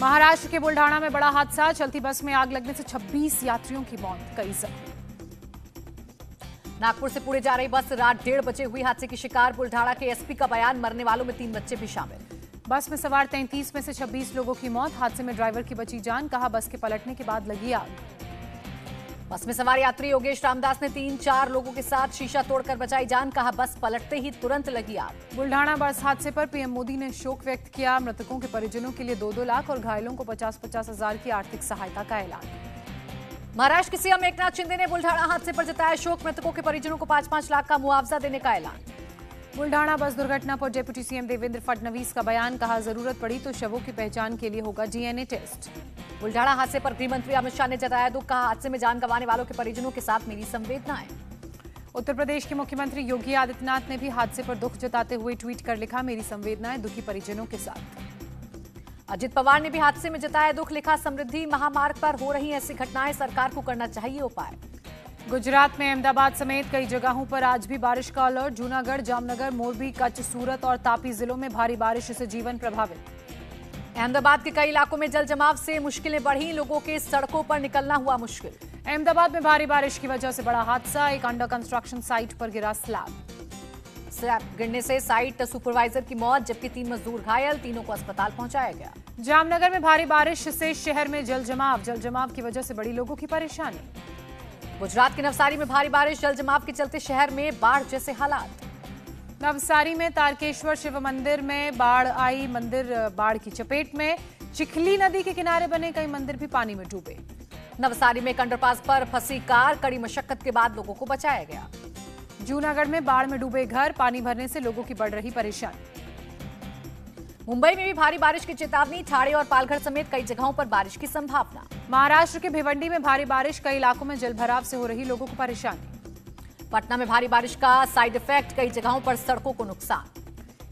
महाराष्ट्र के बुल्ढाना में बड़ा हादसा, चलती बस में आग लगने से 26 यात्रियों की मौत, कई जख्मी। नागपुर से पुणे जा रही बस रात 1:30 बजे हुई हादसे की शिकार। बुल्ढाना के एसपी का बयान, मरने वालों में 3 बच्चे भी शामिल। बस में सवार 33 में से 26 लोगों की मौत, हादसे में ड्राइवर की बची जान, कहा बस के पलटने के बाद लगी आग। बस में सवार यात्री योगेश रामदास ने 3-4 लोगों के साथ शीशा तोड़कर बचाई जान, कहा बस पलटते ही तुरंत लगी आग। बुल्ढाना बस हादसे पर पीएम मोदी ने शोक व्यक्त किया, मृतकों के परिजनों के लिए 2-2 लाख और घायलों को 50-50 हजार की आर्थिक सहायता का ऐलान। महाराष्ट्र के सीएम एकनाथ शिंदे ने बुल्ढाना हादसे पर जताया शोक, मृतकों के परिजनों को 5-5 लाख का मुआवजा देने का ऐलान। बुल्ढाना बस दुर्घटना पर डिप्टी सीएम देवेंद्र फडणवीस का बयान, कहा जरूरत पड़ी तो शवों की पहचान के लिए होगा डीएनए टेस्ट। बुल्ढाना हादसे पर गृह मंत्री अमित शाह ने जताया दुख, कहा हादसे में जान गंवाने वालों के परिजनों के साथ मेरी संवेदनाएं। उत्तर प्रदेश के मुख्यमंत्री योगी आदित्यनाथ ने भी हादसे पर दुख जताते हुए ट्वीट कर लिखा, मेरी संवेदनाएं दुखी परिजनों के साथ। अजित पवार ने भी हादसे में जताया दुख, लिखा समृद्धि महामार्ग पर हो रही ऐसी घटनाएं, सरकार को करना चाहिए उपाय। गुजरात में अहमदाबाद समेत कई जगहों पर आज भी बारिश का अलर्ट, जूनागढ़, जामनगर, मोरबी, कच्छ, सूरत और तापी जिलों में भारी बारिश से जीवन प्रभावित। अहमदाबाद के कई इलाकों में जल जमाव से मुश्किलें बढ़ी, लोगों के सड़कों पर निकलना हुआ मुश्किल। अहमदाबाद में भारी बारिश की वजह से बड़ा हादसा, एक अंडर कंस्ट्रक्शन साइट पर गिरा स्लैब गिरने से साइट सुपरवाइजर की मौत, जबकि 3 मजदूर घायल, तीनों को अस्पताल पहुंचाया गया। जामनगर में भारी बारिश से शहर में जल जमाव की वजह से बड़ी लोगों की परेशानी। गुजरात के नवसारी में भारी बारिश, जल जमाव के चलते शहर में बाढ़ जैसे हालात। नवसारी में तारकेश्वर शिव मंदिर में बाढ़ आई, मंदिर बाढ़ की चपेट में, चिखली नदी के किनारे बने कई मंदिर भी पानी में डूबे। नवसारी में अंडरपास पर फंसी कार, कड़ी मशक्कत के बाद लोगों को बचाया गया। जूनागढ़ में बाढ़ में डूबे घर, पानी भरने से लोगों की बढ़ रही परेशानी। मुंबई में भी भारी बारिश की चेतावनी, ठाणे और पालघर समेत कई जगहों पर बारिश की संभावना। महाराष्ट्र के भिवंडी में भारी बारिश, कई इलाकों में जलभराव से हो रही लोगों को परेशानी। पटना में भारी बारिश का साइड इफेक्ट, कई जगहों पर सड़कों को नुकसान।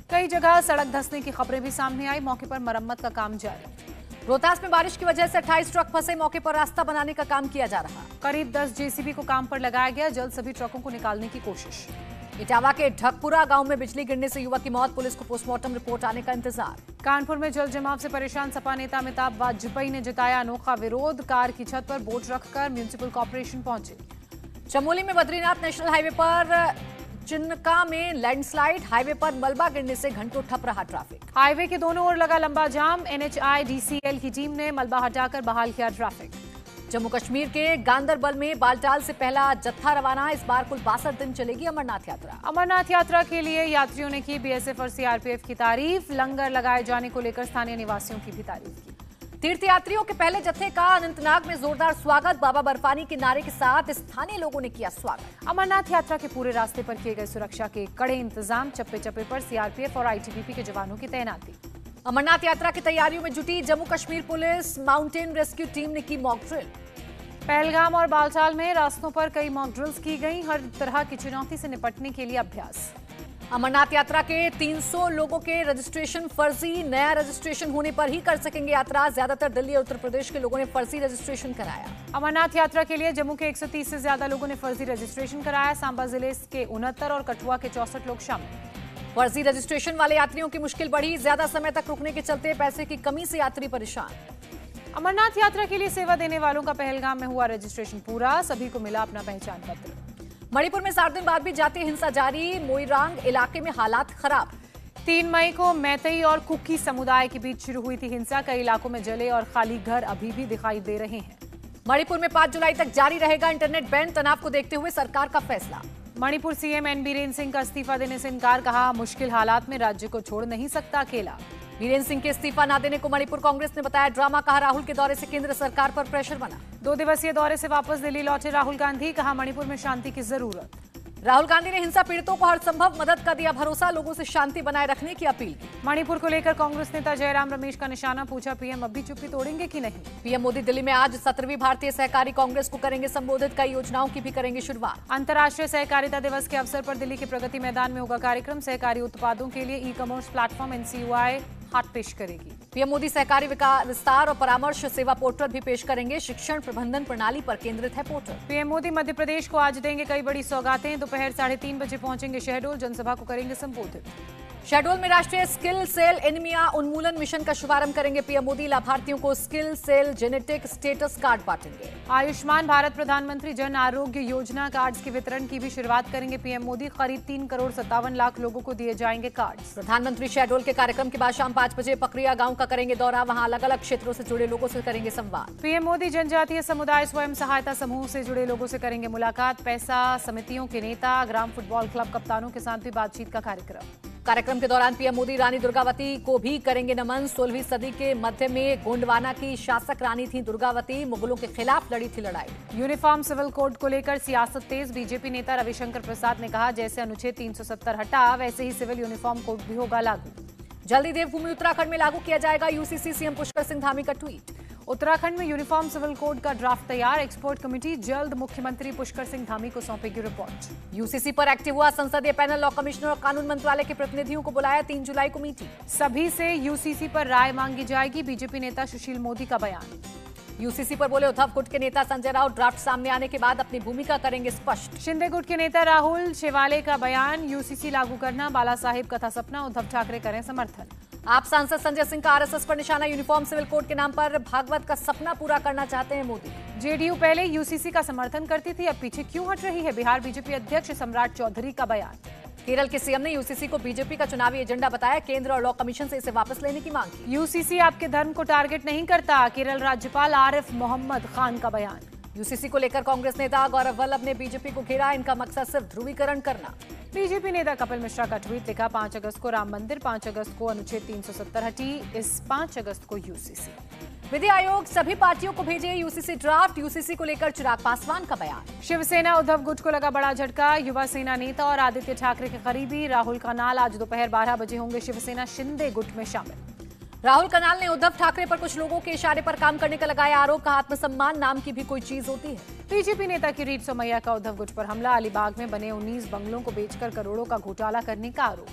कई जगह सड़क धंसने की खबरें भी सामने आई, मौके पर मरम्मत का काम जारी। रोहतास में बारिश की वजह से 28 ट्रक फंसे, मौके पर रास्ता बनाने का काम किया जा रहा। करीब 10 जेसीबी को काम पर लगाया गया, जल्द सभी ट्रकों को निकालने की कोशिश। इटावा के ढकपुरा गांव में बिजली गिरने से युवक की मौत, पुलिस को पोस्टमार्टम रिपोर्ट आने का इंतजार। कानपुर में जल जमाव से परेशान सपा नेता अमिताभ वाजपेयी ने जताया अनोखा विरोध, कार की छत पर बोट रखकर म्युनिसिपल कॉर्पोरेशन पहुंचे। चमोली में बद्रीनाथ नेशनल हाईवे पर चिन्का में लैंडस्लाइड, हाईवे पर मलबा गिरने से घंटों ठप रहा ट्रैफिक। हाईवे के दोनों ओर लगा लंबा जाम, NHIDCL की टीम ने मलबा हटाकर बहाल किया ट्रैफिक। जम्मू कश्मीर के गांदरबल में बालटाल से पहला जत्था रवाना, इस बार कुल 62 दिन चलेगी अमरनाथ यात्रा। अमरनाथ यात्रा के लिए यात्रियों ने की BSF और CRPF की तारीफ, लंगर लगाए जाने को लेकर स्थानीय निवासियों की भी तारीफ की। तीर्थयात्रियों के पहले जत्थे का अनंतनाग में जोरदार स्वागत, बाबा बर्फानी के नारे के साथ स्थानीय लोगों ने किया स्वागत। अमरनाथ यात्रा के पूरे रास्ते पर किए गए सुरक्षा के कड़े इंतजाम, चप्पे चप्पे पर CRPF और ITBP के जवानों की तैनाती। अमरनाथ यात्रा की तैयारियों में जुटी Jammu Kashmir police, mountain rescue team ने की मॉक ड्रिल। पहलगाम और बालटाल में रास्तों पर कई मॉक ड्रिल्स की गई, हर तरह की चुनौती से निपटने के लिए अभ्यास। अमरनाथ यात्रा के 300 लोगों के रजिस्ट्रेशन फर्जी, नया रजिस्ट्रेशन होने पर ही कर सकेंगे यात्रा, ज्यादातर दिल्ली और उत्तर प्रदेश के लोगों ने फर्जी रजिस्ट्रेशन कराया। अमरनाथ यात्रा के लिए जम्मू के 130 से ज्यादा लोगों ने फर्जी रजिस्ट्रेशन कराया, सांबा जिले के 69 और कठुआ के 64 लोग शामिल। फर्जी रजिस्ट्रेशन वाले यात्रियों की मुश्किल बढ़ी, ज्यादा समय तक रुकने के चलते पैसे की कमी से यात्री परेशान। अमरनाथ यात्रा के लिए सेवा देने वालों का पहलगाम में हुआ रजिस्ट्रेशन पूरा, सभी को मिला अपना पहचान पत्र। मणिपुर में 7 दिन बाद भी जातीय हिंसा जारी, मोइरांग इलाके में हालात खराब। 3 मई को मैतेई और कुकी समुदाय के बीच शुरू हुई थी हिंसा, कई इलाकों में जले और खाली घर अभी भी दिखाई दे रहे हैं। मणिपुर में 5 जुलाई तक जारी रहेगा इंटरनेट बैन, तनाव को देखते हुए सरकार का फैसला। मणिपुर CM N बीरेन सिंह का इस्तीफा देने से इनकार, कहा मुश्किल हालात में राज्य को छोड़ नहीं सकता अकेला। बीरेन सिंह के इस्तीफा न देने को मणिपुर कांग्रेस ने बताया ड्रामा, कहा राहुल के दौरे से केंद्र सरकार पर प्रेशर बना। 2 दिवसीय दौरे से वापस दिल्ली लौटे राहुल गांधी, कहा मणिपुर में शांति की जरूरत। राहुल गांधी ने हिंसा पीड़ितों को हर संभव मदद का दिया भरोसा, लोगों से शांति बनाए रखने की अपील की। मणिपुर को लेकर कांग्रेस नेता जयराम रमेश का निशाना, पूछा PM अब भी चुप्पी तोड़ेंगे कि नहीं। PM मोदी दिल्ली में आज 17वीं भारतीय सहकारी कांग्रेस को करेंगे संबोधित, कई योजनाओं की भी करेंगे शुरुआत। अंतर्राष्ट्रीय सहकारिता दिवस के अवसर पर दिल्ली के प्रगति मैदान में होगा कार्यक्रम, सहकारी उत्पादों के लिए ई-कॉमर्स प्लेटफॉर्म NCUI हाथ पेश करेगी। PM मोदी सहकारी विस्तार और परामर्श सेवा पोर्टल भी पेश करेंगे, शिक्षण प्रबंधन प्रणाली पर केंद्रित है पोर्टल। PM मोदी मध्य प्रदेश को आज देंगे कई बड़ी सौगातें, दोपहर 3:30 बजे पहुंचेंगे शहडोल, जनसभा को करेंगे संबोधित। शहडोल में राष्ट्रीय स्किल सेल एनीमिया उन्मूलन मिशन का शुभारंभ करेंगे पीएम मोदी। लाभार्थियों को sickle cell genetic status card बांटेंगे। आयुष्मान भारत प्रधानमंत्री जन आरोग्य योजना कार्ड्स के वितरण की भी शुरुआत करेंगे पीएम मोदी। करीब 3,57,00,000 लोगों को दिए जाएंगे कार्ड्स। प्रधानमंत्री शहडोल के कार्यक्रम के बाद शाम 5 बजे पकरिया गांव का करेंगे दौरा। वहां अलग अलग क्षेत्रों से जुड़े लोगों से करेंगे संवाद। पीएम मोदी जनजातीय समुदाय स्वयं सहायता समूह से जुड़े लोगों से करेंगे मुलाकात। पैसा समितियों के नेता, ग्राम फुटबॉल क्लब कप्तानों के साथ भी बातचीत का कार्यक्रम के दौरान पीएम मोदी रानी दुर्गावती को भी करेंगे नमन। 16वीं सदी के मध्य में गोंडवाना की शासक रानी थी दुर्गावती। मुगलों के खिलाफ लड़ी थी लड़ाई। यूनिफॉर्म सिविल कोड को लेकर सियासत तेज। बीजेपी नेता रविशंकर प्रसाद ने कहा, जैसे अनुच्छेद 370 हटा वैसे ही सिविल यूनिफॉर्म कोड भी होगा लागू। जल्दी देवभूमि उत्तराखंड में लागू किया जाएगा यूसीसी। सीएम पुष्कर सिंह धामी का ट्वीट। उत्तराखंड में यूनिफॉर्म सिविल कोड का ड्राफ्ट तैयार। एक्सपर्ट कमेटी जल्द मुख्यमंत्री पुष्कर सिंह धामी को सौंपेगी रिपोर्ट। यूसीसी पर एक्टिव हुआ संसदीय पैनल। लॉ कमिश्नर और कानून मंत्रालय के प्रतिनिधियों को बुलाया। 3 जुलाई को मीटिंग। सभी से यूसीसी पर राय मांगी जाएगी। बीजेपी नेता सुशील मोदी का बयान। यूसीसी पर बोले उद्धव गुट के नेता संजय राउत। ड्राफ्ट सामने आने के बाद अपनी भूमिका करेंगे स्पष्ट। शिंदे गुट के नेता राहुल शेवाले का बयान। यूसीसी लागू करना बाला साहेब का था सपना, उद्धव ठाकरे करें समर्थन। आप सांसद संजय सिंह का आरएसएस पर निशाना। यूनिफॉर्म सिविल कोड के नाम पर भागवत का सपना पूरा करना चाहते हैं मोदी। जेडीयू पहले यूसीसी का समर्थन करती थी, अब पीछे क्यों हट रही है? बिहार बीजेपी अध्यक्ष सम्राट चौधरी का बयान। केरल के सीएम ने यूसीसी को बीजेपी का चुनावी एजेंडा बताया। केंद्र और लॉ कमीशन से इसे वापस लेने की मांग की। यूसीसी आपके धर्म को टारगेट नहीं करता, केरल राज्यपाल आरिफ मोहम्मद खान का बयान। यूसीसी को लेकर कांग्रेस नेता गौरव वल्लभ ने बीजेपी को घेरा। इनका मकसद सिर्फ ध्रुवीकरण करना। बीजेपी नेता कपिल मिश्रा का ट्वीट लिखा, 5 अगस्त को राम मंदिर, 5 अगस्त को अनुच्छेद 370 हटी, इस 5 अगस्त को यूसीसी। विधि आयोग सभी पार्टियों को भेजे यूसीसी ड्राफ्ट। यूसीसी को लेकर चिराग पासवान का बयान। शिवसेना उद्धव गुट को लगा बड़ा झटका। युवा सेना नेता और आदित्य ठाकरे के करीबी राहुल कनाल आज दोपहर 12 बजे होंगे शिवसेना शिंदे गुट में शामिल। राहुल कनाल ने उद्धव ठाकरे पर कुछ लोगों के इशारे पर काम करने का लगाया आरोप। कहा, आत्मसम्मान नाम की भी कोई चीज होती है। बीजेपी नेता किरीट सोमैया का उद्धव गुट पर हमला। अलीबाग में बने 19 बंगलों को बेचकर करोड़ों का घोटाला करने का आरोप।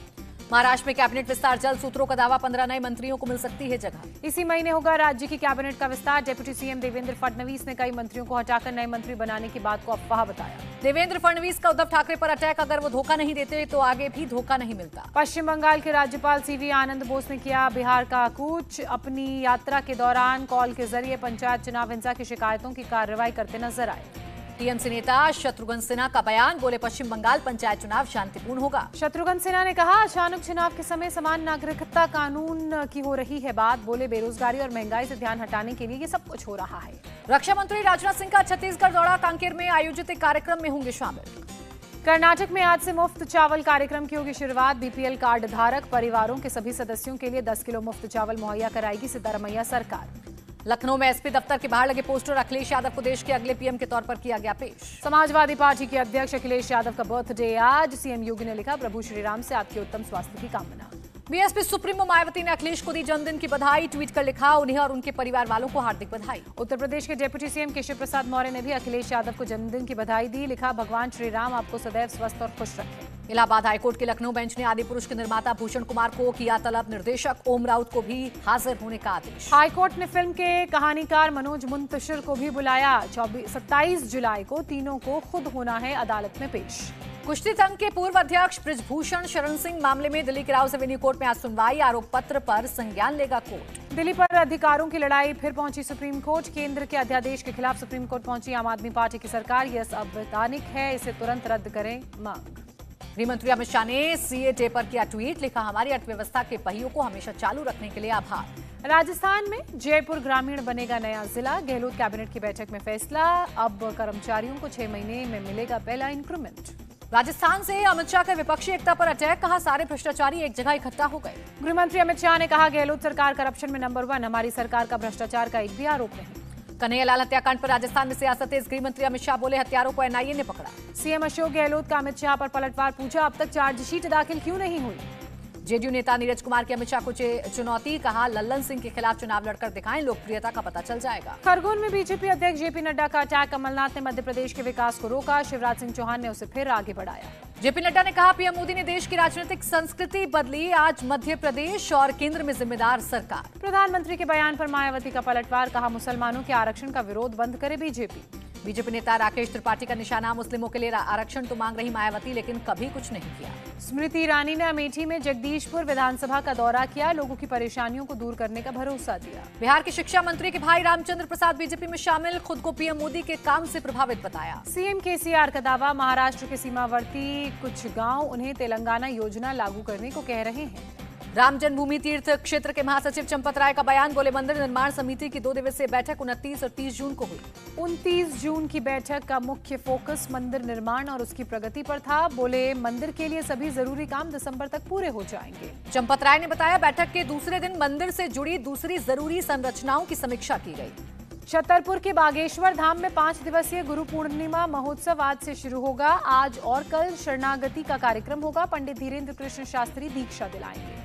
महाराष्ट्र में कैबिनेट विस्तार जल्द। सूत्रों का दावा, 15 नए मंत्रियों को मिल सकती है जगह। इसी महीने होगा राज्य की कैबिनेट का विस्तार। डिप्टी सीएम देवेंद्र फडणवीस ने कई मंत्रियों को हटाकर नए मंत्री बनाने की बात को अफवाह बताया। देवेंद्र फडणवीस का उद्धव ठाकरे पर अटैक। अगर वो धोखा नहीं देते तो आगे भी धोखा नहीं मिलता। पश्चिम बंगाल के राज्यपाल सीवी आनंद बोस ने किया बिहार का कूच। अपनी यात्रा के दौरान कॉल के जरिए पंचायत चुनाव हिंसा की शिकायतों की कार्रवाई करते नजर आए। टीएमसी नेता शत्रुघ्न सिन्हा का बयान। बोले, पश्चिम बंगाल पंचायत चुनाव शांतिपूर्ण होगा। शत्रुघ्न सिन्हा ने कहा, अचानक चुनाव के समय समान नागरिकता कानून की हो रही है बात। बोले, बेरोजगारी और महंगाई से ध्यान हटाने के लिए ये सब कुछ हो रहा है। रक्षा मंत्री राजनाथ सिंह का छत्तीसगढ़ दौरा। कांकेर में आयोजित एक कार्यक्रम में होंगे शामिल। कर्नाटक में आज से मुफ्त चावल कार्यक्रम की होगी शुरुआत। बीपीएल कार्ड धारक परिवारों के सभी सदस्यों के लिए 10 किलो मुफ्त चावल मुहैया कराएगी सिद्धारमैया सरकार। लखनऊ में एसपी दफ्तर के बाहर लगे पोस्टर। अखिलेश यादव को देश के अगले पीएम के तौर पर किया गया पेश। समाजवादी पार्टी के अध्यक्ष अखिलेश यादव का बर्थडे आज। सीएम योगी ने लिखा, प्रभु श्रीराम से आपके उत्तम स्वास्थ्य की कामना। बीएसपी सुप्रीमो मायावती ने अखिलेश को दी जन्मदिन की बधाई। ट्वीट कर लिखा, उन्हें और उनके परिवार वालों को हार्दिक बधाई। उत्तर प्रदेश के डिप्टी सीएम केशव प्रसाद मौर्य ने भी अखिलेश यादव को जन्मदिन की बधाई दी। लिखा, भगवान श्री राम आपको सदैव स्वस्थ और खुश रखें। इलाहाबाद हाईकोर्ट के लखनऊ बेंच ने आदि पुरुष के निर्माता भूषण कुमार को किया तलब। निर्देशक ओम राउत को भी हाजिर होने का आदेश। हाईकोर्ट ने फिल्म के कहानीकार मनोज मुंतशिर को भी बुलाया। 27 जुलाई को तीनों को खुद होना है अदालत में पेश। कुश्ती संघ के पूर्व अध्यक्ष बृजभूषण शरण सिंह मामले में दिल्ली के राउस एवेन्यू कोर्ट में आज सुनवाई। आरोप पत्र पर संज्ञान लेगा कोर्ट। दिल्ली पर अधिकारों की लड़ाई फिर पहुंची सुप्रीम कोर्ट। केंद्र के अध्यादेश के खिलाफ सुप्रीम कोर्ट पहुंची आम आदमी पार्टी की सरकार। यह संवैधानिक है, इसे तुरंत रद्द करें मांग। गृहमंत्री अमित शाह ने सीए डे पर किया ट्वीट। लिखा, हमारी अर्थव्यवस्था के पहियों को हमेशा चालू रखने के लिए आभार। राजस्थान में जयपुर ग्रामीण बनेगा नया जिला। गहलोत कैबिनेट की बैठक में फैसला। अब कर्मचारियों को 6 महीने में मिलेगा पहला इंक्रीमेंट। राजस्थान से अमित शाह के विपक्षी एकता पर अटैक। कहा, सारे भ्रष्टाचारी एक जगह इकट्ठा हो गए। गृहमंत्री अमित शाह ने कहा, गहलोत सरकार करप्शन में नंबर 1। हमारी सरकार का भ्रष्टाचार का एक भी आरोप नहीं। कन्हैयालाल हत्याकांड पर राजस्थान में सियासत तेज। गृहमंत्री अमित शाह बोले, हत्यारों को एनआईए ने पकड़ा। सीएम अशोक गहलोत का अमित शाह पर पलटवार। पूछा, अब तक चार्जशीट दाखिल क्यों नहीं हुई? जेडीयू नेता नीरज कुमार की अमित शाह को चुनौती। कहा, लल्लन सिंह के खिलाफ चुनाव लड़कर दिखाएं, लोकप्रियता का पता चल जाएगा। खरगोन में बीजेपी अध्यक्ष जेपी नड्डा का अटैक। कमलनाथ ने मध्य प्रदेश के विकास को रोका। शिवराज सिंह चौहान ने उसे फिर आगे बढ़ाया। जेपी नड्डा ने कहा, पीएम मोदी ने देश की राजनीतिक संस्कृति बदली। आज मध्य प्रदेश और केंद्र में जिम्मेदार सरकार। प्रधानमंत्री के बयान पर मायावती का पलटवार। कहा, मुसलमानों के आरक्षण का विरोध बंद करे बीजेपी। बीजेपी नेता राकेश त्रिपाठी का निशाना मुस्लिमों के लिए आरक्षण तो मांग रही मायावती, लेकिन कभी कुछ नहीं किया। स्मृति ईरानी ने अमेठी में जगदीशपुर विधानसभा का दौरा किया, लोगों की परेशानियों को दूर करने का भरोसा दिया। बिहार के शिक्षा मंत्री के भाई रामचंद्र प्रसाद बीजेपी में शामिल, खुद को पीएम मोदी के काम से प्रभावित बताया। सीएम केसीआर का दावा, महाराष्ट्र के सीमावर्ती कुछ गांव उन्हें तेलंगाना योजना लागू करने को कह रहे हैं। राम जन्मभूमि तीर्थ क्षेत्र के महासचिव चंपत राय का बयान, बोले मंदिर निर्माण समिति की 2 दिवसीय बैठक 29 और 30 जून को हुई। 29 जून की बैठक का मुख्य फोकस मंदिर निर्माण और उसकी प्रगति पर था। बोले मंदिर के लिए सभी जरूरी काम दिसंबर तक पूरे हो जाएंगे। चंपत राय ने बताया, बैठक के दूसरे दिन मंदिर से जुड़ी दूसरी जरूरी संरचनाओं की समीक्षा की गई। छतरपुर के बागेश्वर धाम में 5 दिवसीय गुरु पूर्णिमा महोत्सव आज से शुरू होगा। आज और कल शरणागति का कार्यक्रम होगा। पंडित धीरेन्द्र कृष्ण शास्त्री दीक्षा दिलाएंगे।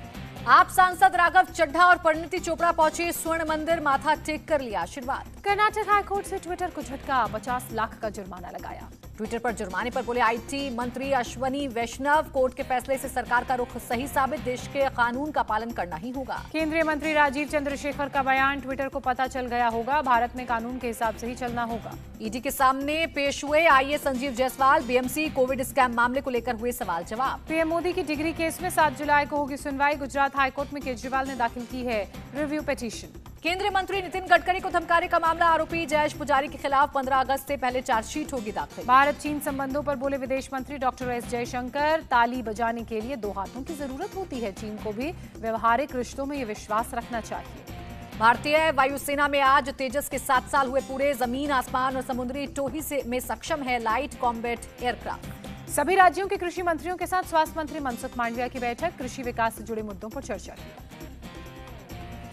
आप सांसद राघव चड्ढा और परिणीति चोपड़ा पहुंचे स्वर्ण मंदिर, माथा टेक कर लिया आशीर्वाद। कर्नाटक हाईकोर्ट से ट्विटर को झटका, 50 लाख का जुर्माना लगाया। ट्विटर पर जुर्माने पर बोले आईटी मंत्री अश्वनी वैष्णव, कोर्ट के फैसले से सरकार का रुख सही साबित, देश के कानून का पालन करना ही होगा। केंद्रीय मंत्री राजीव चंद्रशेखर का बयान, ट्विटर को पता चल गया होगा, भारत में कानून के हिसाब से ही चलना होगा। ईडी के सामने पेश हुए IAS Sanjeev Jaiswal, BMC Covid scam मामले को लेकर हुए सवाल जवाब। पीएम मोदी की डिग्री केस में 7 जुलाई को होगी सुनवाई। गुजरात हाईकोर्ट में केजरीवाल ने दाखिल की है रिव्यू पिटीशन। केंद्रीय मंत्री नितिन गडकरी को धमकाने का मामला, आरोपी जयेश पुजारी के खिलाफ 15 अगस्त से पहले चार्जशीट होगी दाखिल। भारत चीन संबंधों पर बोले विदेश मंत्री डॉक्टर एस जयशंकर, ताली बजाने के लिए 2 हाथों की जरूरत होती है। चीन को भी व्यवहारिक रिश्तों में ये विश्वास रखना चाहिए। भारतीय वायुसेना में आज तेजस के 7 साल हुए पूरे, जमीन आसमान और समुद्री टोही में सक्षम है लाइट कॉम्बैट एयरक्राफ्ट। सभी राज्यों के कृषि मंत्रियों के साथ स्वास्थ्य मंत्री मनसुख मांडविया की बैठक, कृषि विकास से जुड़े मुद्दों पर चर्चा की।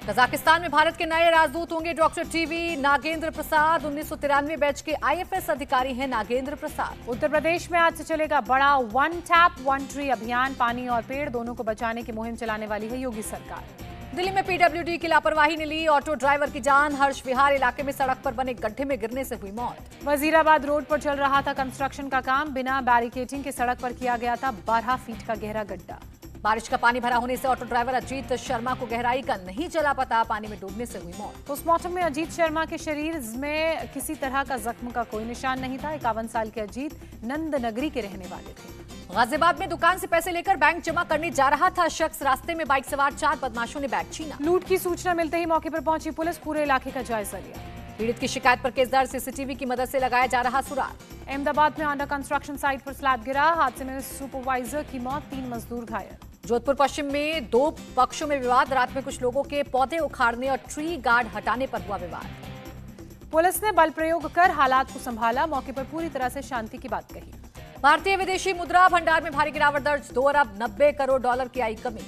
कजाकिस्तान में भारत के नए राजदूत होंगे doctor TV Nagendra Prasad, 1993 batch के आईएफएस अधिकारी हैं नागेंद्र प्रसाद। उत्तर प्रदेश में आज से चलेगा बड़ा 1 टैप 1 ट्री अभियान, पानी और पेड़ दोनों को बचाने की मुहिम चलाने वाली है योगी सरकार। दिल्ली में पीडब्ल्यूडी की लापरवाही ने ली ऑटो ड्राइवर की जान, हर्ष विहार इलाके में सड़क पर बने गड्ढे में गिरने से हुई मौत। वजीराबाद रोड पर चल रहा था कंस्ट्रक्शन का काम, बिना बैरिकेडिंग के सड़क पर किया गया था 12 फीट का गहरा गड्ढा। बारिश का पानी भरा होने से ऑटो ड्राइवर अजीत शर्मा को गहराई का नहीं चला पता, पानी में डूबने से हुई मौत। पोस्टमार्टम में अजीत शर्मा के शरीर में किसी तरह का जख्म का कोई निशान नहीं था। 51 साल के अजीत नंदनगरी के रहने वाले थे। गाजियाबाद में दुकान से पैसे लेकर बैंक जमा करने जा रहा था शख्स, रास्ते में बाइक सवार 4 बदमाशों ने बैग छीना। लूट की सूचना मिलते ही मौके पर पहुंची पुलिस, पूरे इलाके का जायजा लिया। पीड़ित की शिकायत पर केस दर्ज, सीसीटीवी की मदद से लगाया जा रहा सुराग। अहमदाबाद में अंडर कंस्ट्रक्शन साइट पर स्लैब गिरा, हादसे में सुपरवाइजर की मौत, 3 मजदूर घायल। जोधपुर पश्चिम में 2 पक्षों में विवाद, रात में कुछ लोगों के पौधे उखाड़ने और ट्री गार्ड हटाने पर हुआ विवाद। पुलिस ने बल प्रयोग कर हालात को संभाला, मौके पर पूरी तरह से शांति की बात कही। भारतीय विदेशी मुद्रा भंडार में भारी गिरावट दर्ज, 2 अरब 90 करोड़ डॉलर की आई कमी।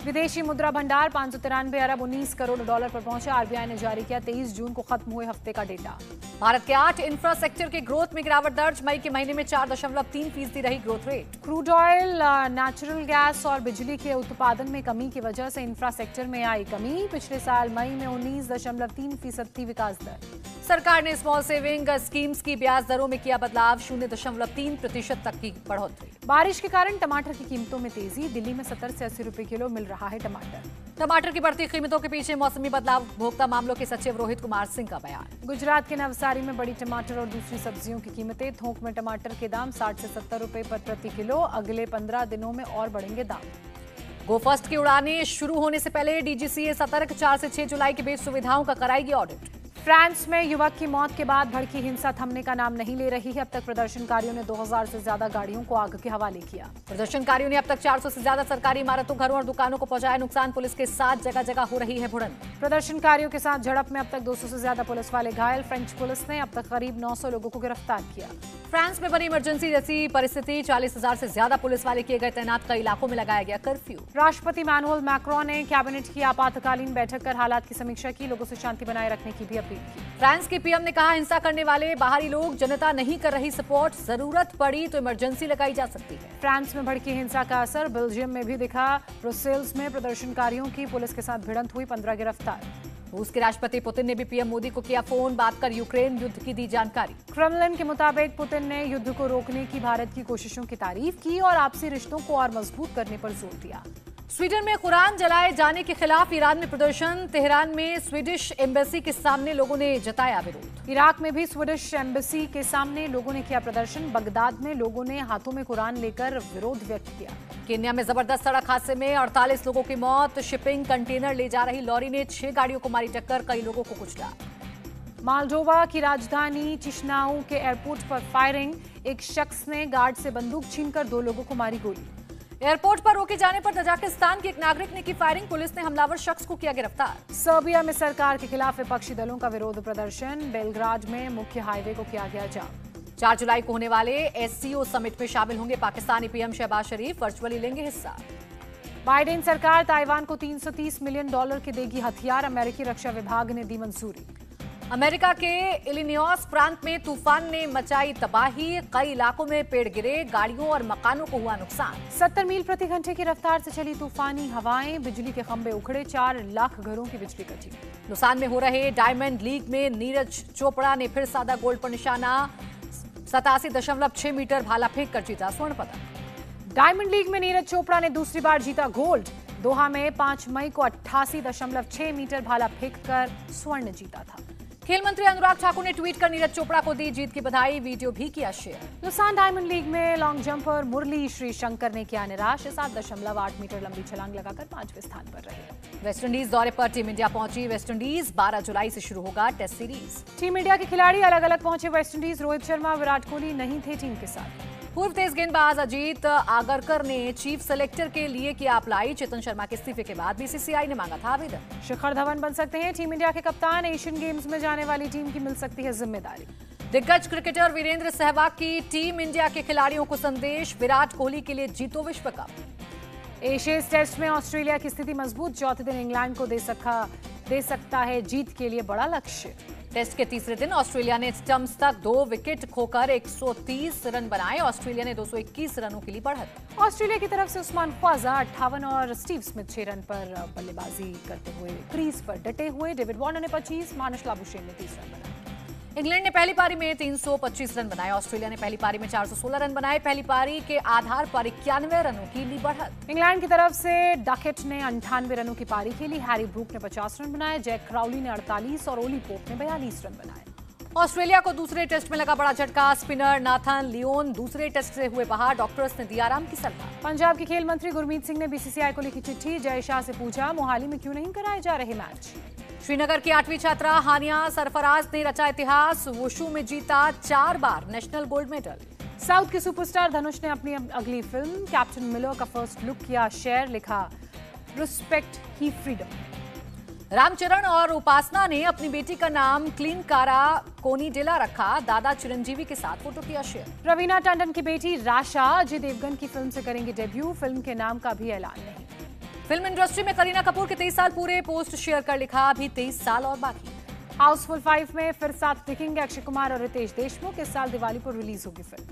विदेशी मुद्रा भंडार 593 अरब 19 करोड़ डॉलर पर पहुंचा। आरबीआई ने जारी किया 23 जून को खत्म हुए हफ्ते का डेटा। भारत के 8 इंफ्रास्ट्रक्चर के ग्रोथ में गिरावट दर्ज, मई के महीने में 4.3% रही growth rate. Crude oil, natural gas और बिजली के उत्पादन में कमी की वजह से इंफ्रास्ट्रक्चर में आई कमी, पिछले साल मई में 19.3% थी विकास दर। सरकार ने स्मॉल सेविंग स्कीम्स की ब्याज दरों में किया बदलाव, 0.3% तक की बढ़ोतरी। बारिश के कारण टमाटर की कीमतों में तेजी, दिल्ली में 70 से 80 रुपए किलो मिल रहा है टमाटर। टमाटर की बढ़ती कीमतों के पीछे मौसमी बदलाव, उपभोक्ता मामलों के सचिव रोहित कुमार सिंह का बयान। गुजरात के नवसारी में बड़ी टमाटर और दूसरी सब्जियों की कीमतें, थोक में टमाटर के दाम 60 से 70 रुपए पर प्रति किलो, अगले 15 दिनों में और बढ़ेंगे दाम। गो फर्स्ट की उड़ानें शुरू होने से पहले डीजीसीए सतर्क, 4 से 6 जुलाई के बीच सुविधाओं का कराएगी ऑडिट। फ्रांस में युवक की मौत के बाद भड़की हिंसा थमने का नाम नहीं ले रही है। अब तक प्रदर्शनकारियों ने 2000 से ज्यादा गाड़ियों को आग के हवाले किया। प्रदर्शनकारियों ने अब तक 400 से ज्यादा सरकारी इमारतों, घरों और दुकानों को पहुंचाया नुकसान, पुलिस के साथ जगह जगह हो रही है भिड़ंत। प्रदर्शनकारियों के साथ झड़प में अब तक 200 से ज्यादा पुलिस वाले घायल। फ्रेंच पुलिस ने अब तक करीब 900 लोगों को गिरफ्तार किया। फ्रांस में बनी इमरजेंसी जैसी परिस्थिति, 40,000 से ज्यादा पुलिस वाले किए गए तैनात, कई इलाकों में लगाया गया कर्फ्यू। राष्ट्रपति इमैनुअल मैक्रोन ने कैबिनेट की आपातकालीन बैठक कर हालात की समीक्षा की, लोगों से शांति बनाए रखने की भी अपील की। फ्रांस के पीएम ने कहा, हिंसा करने वाले बाहरी लोग, जनता नहीं कर रही सपोर्ट, जरूरत पड़ी तो इमरजेंसी लगाई जा सकती है। फ्रांस में भड़की हिंसा का असर बेल्जियम में भी दिखा। ब्रुसेल्स में प्रदर्शनकारियों की पुलिस के साथ भिड़ंत हुई, 15 गिरफ्तार। रूस के राष्ट्रपति पुतिन ने भी पीएम मोदी को किया फोन, बात कर यूक्रेन युद्ध की दी जानकारी। क्रेमलिन के मुताबिक पुतिन ने युद्ध को रोकने की भारत की कोशिशों की तारीफ की और आपसी रिश्तों को और मजबूत करने पर जोर दिया। स्वीडन में कुरान जलाए जाने के खिलाफ ईरान में प्रदर्शन। तेहरान में स्वीडिश एम्बेसी के सामने लोगों ने जताया विरोध। इराक में भी स्वीडिश एम्बेसी के सामने लोगों ने किया प्रदर्शन। बगदाद में लोगों ने हाथों में कुरान लेकर विरोध व्यक्त किया। केन्या में जबरदस्त सड़क हादसे में 48 लोगों की मौत। शिपिंग कंटेनर ले जा रही लॉरी ने 6 गाड़ियों को मारी टक्कर, कई लोगों को कुचला। मालडोवा की राजधानी चिशनाऊ के एयरपोर्ट पर फायरिंग। एक शख्स ने गार्ड से बंदूक छीनकर 2 लोगों को मारी गोली। एयरपोर्ट पर रोके जाने पर तजाकिस्तान के एक नागरिक ने की फायरिंग, पुलिस ने हमलावर शख्स को किया गिरफ्तार। सर्बिया में सरकार के खिलाफ विपक्षी दलों का विरोध प्रदर्शन। बेलग्राड में मुख्य हाईवे को किया गया जाम। 4 जुलाई को होने वाले SCO समिट में शामिल होंगे पाकिस्तानी PM शहबाज शरीफ, वर्चुअली लेंगे हिस्सा। बाइडेन सरकार ताइवान को $330 मिलियन के देगी हथियार। अमेरिकी रक्षा विभाग ने दी मंजूरी। अमेरिका के इलिनॉयस प्रांत में तूफान ने मचाई तबाही, कई इलाकों में पेड़ गिरे, गाड़ियों और मकानों को हुआ नुकसान। 70 मील प्रति घंटे की रफ्तार से चली तूफानी हवाएं, बिजली के खंभे उखड़े, 4 लाख घरों की बिजली कटी। लुसान में हो रहे डायमंड लीग में नीरज चोपड़ा ने फिर साधा गोल्ड पर निशाना। 87.6 मीटर भाला फेंक कर जीता स्वर्ण पदक। डायमंड लीग में नीरज चोपड़ा ने दूसरी बार जीता गोल्ड। दोहा में 5 मई को 88.6 मीटर भाला फेंककर स्वर्ण जीता था। खेल मंत्री अनुराग ठाकुर ने ट्वीट कर नीरज चोपड़ा को दी जीत की बधाई, वीडियो भी किया शेयर। लुसान डायमंड लीग में लॉन्ग जंपर मुरली श्रीशंकर ने किया निराश। 7.8 मीटर लंबी छलांग लगाकर 5वें स्थान पर रहे। वेस्टइंडीज दौरे पर टीम इंडिया पहुंची। वेस्टइंडीज 12 जुलाई से शुरू होगा टेस्ट सीरीज। टीम इंडिया के खिलाड़ी अलग अलग पहुंचे वेस्टइंडीज। रोहित शर्मा, विराट कोहली नहीं थे टीम के साथ। पूर्व तेज गेंदबाज अजीत आगरकर ने चीफ सेलेक्टर के लिए किया अप्लाई। चेतन शर्मा के इस्तीफे के बाद BCCI ने मांगा था आवेदन। शिखर धवन बन सकते हैं टीम इंडिया के कप्तान। एशियन गेम्स में जाने वाली टीम की मिल सकती है जिम्मेदारी। दिग्गज क्रिकेटर वीरेंद्र सहवाग की टीम इंडिया के खिलाड़ियों को संदेश। विराट कोहली के लिए जीतो विश्व कप। एशियन टेस्ट में ऑस्ट्रेलिया की स्थिति मजबूत। चौथे दिन इंग्लैंड को दे सकता है जीत के लिए बड़ा लक्ष्य। टेस्ट के तीसरे दिन ऑस्ट्रेलिया ने स्टंप्स तक 2 विकेट खोकर 130 रन बनाए। ऑस्ट्रेलिया ने 221 रनों के लिए बढ़त। ऑस्ट्रेलिया की तरफ से उस्मान ख्वाजा 58 और स्टीव स्मिथ 6 रन पर बल्लेबाजी करते हुए क्रीज पर डटे हुए। डेविड वार्नर ने 25, मानुष लाबुशेन ने 30 रन बनाए। इंग्लैंड ने पहली पारी में 325 रन बनाए। ऑस्ट्रेलिया ने पहली पारी में 416 रन बनाए। पहली पारी के आधार पर 91 रनों की ली बढ़त। इंग्लैंड की तरफ से डकेट ने 98 रनों की पारी खेली। हैरी ब्रूक ने 50 रन बनाए। जैक क्राउली ने 48 और ओली पोप ने 42 रन बनाए। ऑस्ट्रेलिया को दूसरे टेस्ट में लगा बड़ा झटका। स्पिनर नाथन लियोन दूसरे टेस्ट से हुए बाहर। डॉक्टर्स ने दिया आराम की सलाह। पंजाब के खेल मंत्री गुरमीत सिंह ने BCCI को लिखी चिट्ठी। जय शाह से पूछा मोहाली में क्यों नहीं कराए जा रहे मैच। श्रीनगर की 8वीं छात्रा हानिया सरफराज ने रचा इतिहास। वुशु में जीता 4 बार नेशनल गोल्ड मेडल। साउथ के सुपरस्टार धनुष ने अपनी अगली फिल्म कैप्टन मिलर का फर्स्ट लुक किया शेयर। लिखा रिस्पेक्ट ही फ्रीडम। रामचरण और उपासना ने अपनी बेटी का नाम क्लीनकारा कोनीडेला रखा। दादा चिरंजीवी के साथ फोटो किया शेयर। रवीना टंडन की बेटी राशा अजय देवगन की फिल्म से करेंगे डेब्यू। फिल्म के नाम का भी ऐलान नहीं। फिल्म इंडस्ट्री में करीना कपूर के 23 साल पूरे। पोस्ट शेयर कर लिखा अभी 23 साल और बाकी। हाउसफुल 5 में फिर साथ दिखेंगे अक्षय कुमार और रितेश देशमुख। इस साल दिवाली पर रिलीज होगी फिल्म।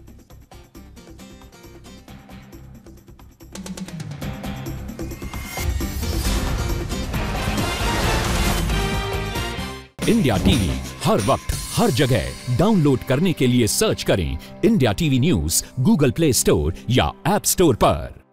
इंडिया टीवी हर वक्त हर जगह डाउनलोड करने के लिए सर्च करें India TV news Google play store या ऐप स्टोर पर।